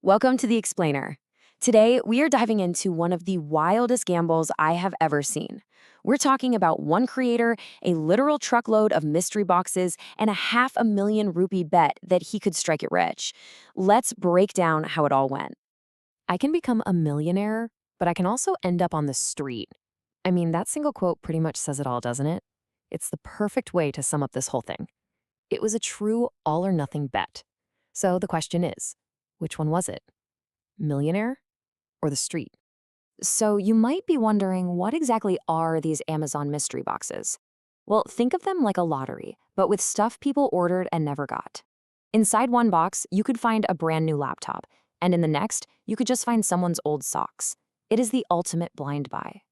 Welcome to The Explainer. Today, we are diving into one of the wildest gambles I have ever seen. We're talking about one creator, a literal truckload of mystery boxes, and a $500,000 bet that he could strike it rich. Let's break down how it all went. I can become a millionaire, but I can also end up on the street. I mean, that single quote pretty much says it all, doesn't it? It's the perfect way to sum up this whole thing. It was a true all or nothing bet. So the question is, which one was it? Millionaire or the street? So you might be wondering, what exactly are these Amazon mystery boxes? Well, think of them like a lottery, but with stuff people ordered and never got. Inside one box, you could find a brand new laptop, and in the next, you could just find someone's old socks. It is the ultimate blind buy.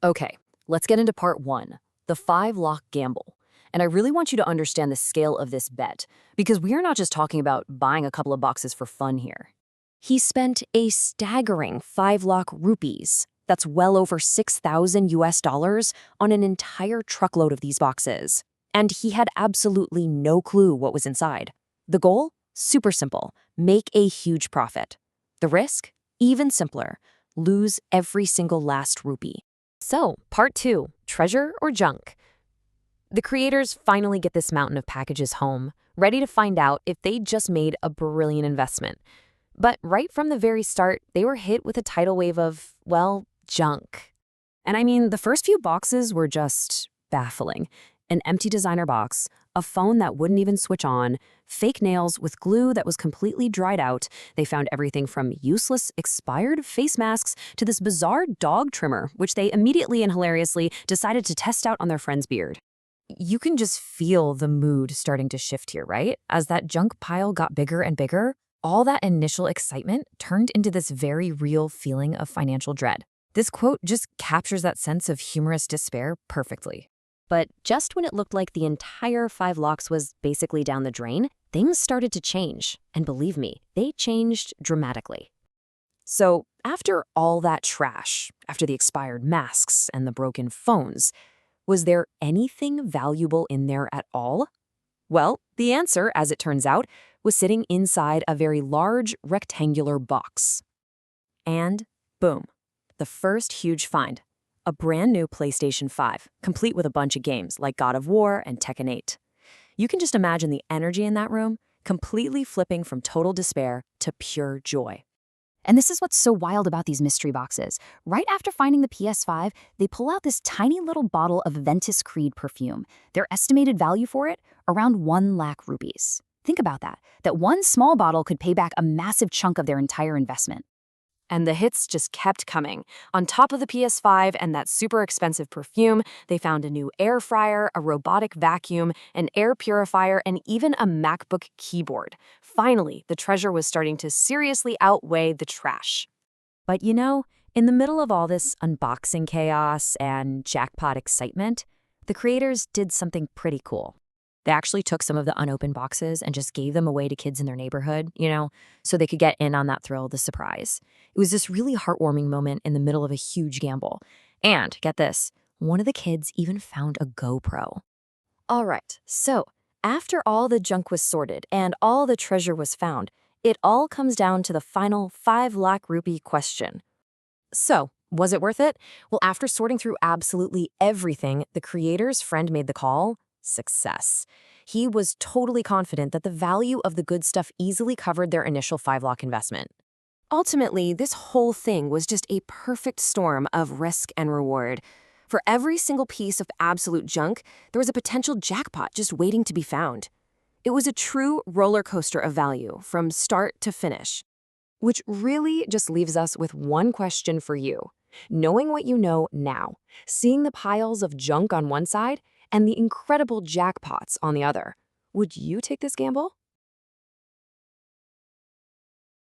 Okay, let's get into part one, the 5 lock gamble. And I really want you to understand the scale of this bet, because we are not just talking about buying a couple of boxes for fun here. He spent a staggering 5 lakh rupees, that's well over 6,000 US dollars, on an entire truckload of these boxes. And he had absolutely no clue what was inside. The goal? Super simple. Make a huge profit. The risk? Even simpler. Lose every single last rupee. So, part two, treasure or junk? The creators finally get this mountain of packages home, ready to find out if they just made a brilliant investment. But right from the very start, they were hit with a tidal wave of, well, junk. And I mean, the first few boxes were just baffling. An empty designer box, a phone that wouldn't even switch on, fake nails with glue that was completely dried out. They found everything from useless, expired face masks to this bizarre dog trimmer, which they immediately and hilariously decided to test out on their friend's beard. You can just feel the mood starting to shift here, right? As that junk pile got bigger and bigger, all that initial excitement turned into this very real feeling of financial dread. This quote just captures that sense of humorous despair perfectly. But just when it looked like the entire 5 locks was basically down the drain, things started to change. And believe me, they changed dramatically. So after all that trash, after the expired masks and the broken phones, was there anything valuable in there at all? Well, the answer, as it turns out, was sitting inside a very large rectangular box. And boom, the first huge find. A brand new PlayStation 5, complete with a bunch of games like God of War and Tekken 8. You can just imagine the energy in that room, completely flipping from total despair to pure joy. And this is what's so wild about these mystery boxes. Right after finding the PS5, they pull out this tiny little bottle of Ventus Creed perfume. Their estimated value for it? Around 1 lakh rupees. Think about that. That one small bottle could pay back a massive chunk of their entire investment. And the hits just kept coming. On top of the PS5 and that super expensive perfume, they found a new air fryer, a robotic vacuum, an air purifier, and even a MacBook keyboard. Finally, the treasure was starting to seriously outweigh the trash. But you know, in the middle of all this unboxing chaos and jackpot excitement, the creators did something pretty cool. They actually took some of the unopened boxes and just gave them away to kids in their neighborhood, so they could get in on that thrill, the surprise. It was this really heartwarming moment in the middle of a huge gamble. And get this, one of the kids even found a GoPro. All right, so after all the junk was sorted and all the treasure was found, it all comes down to the final 5 lakh rupee question. So, was it worth it? Well, after sorting through absolutely everything, the creator's friend made the call. Success. He was totally confident that the value of the good stuff easily covered their initial 5 lakh investment. Ultimately, this whole thing was just a perfect storm of risk and reward. For every single piece of absolute junk, there was a potential jackpot just waiting to be found. It was a true roller coaster of value from start to finish. Which really just leaves us with one question for you. Knowing what you know now, seeing the piles of junk on one side, and the incredible jackpots on the other. Would you take this gamble?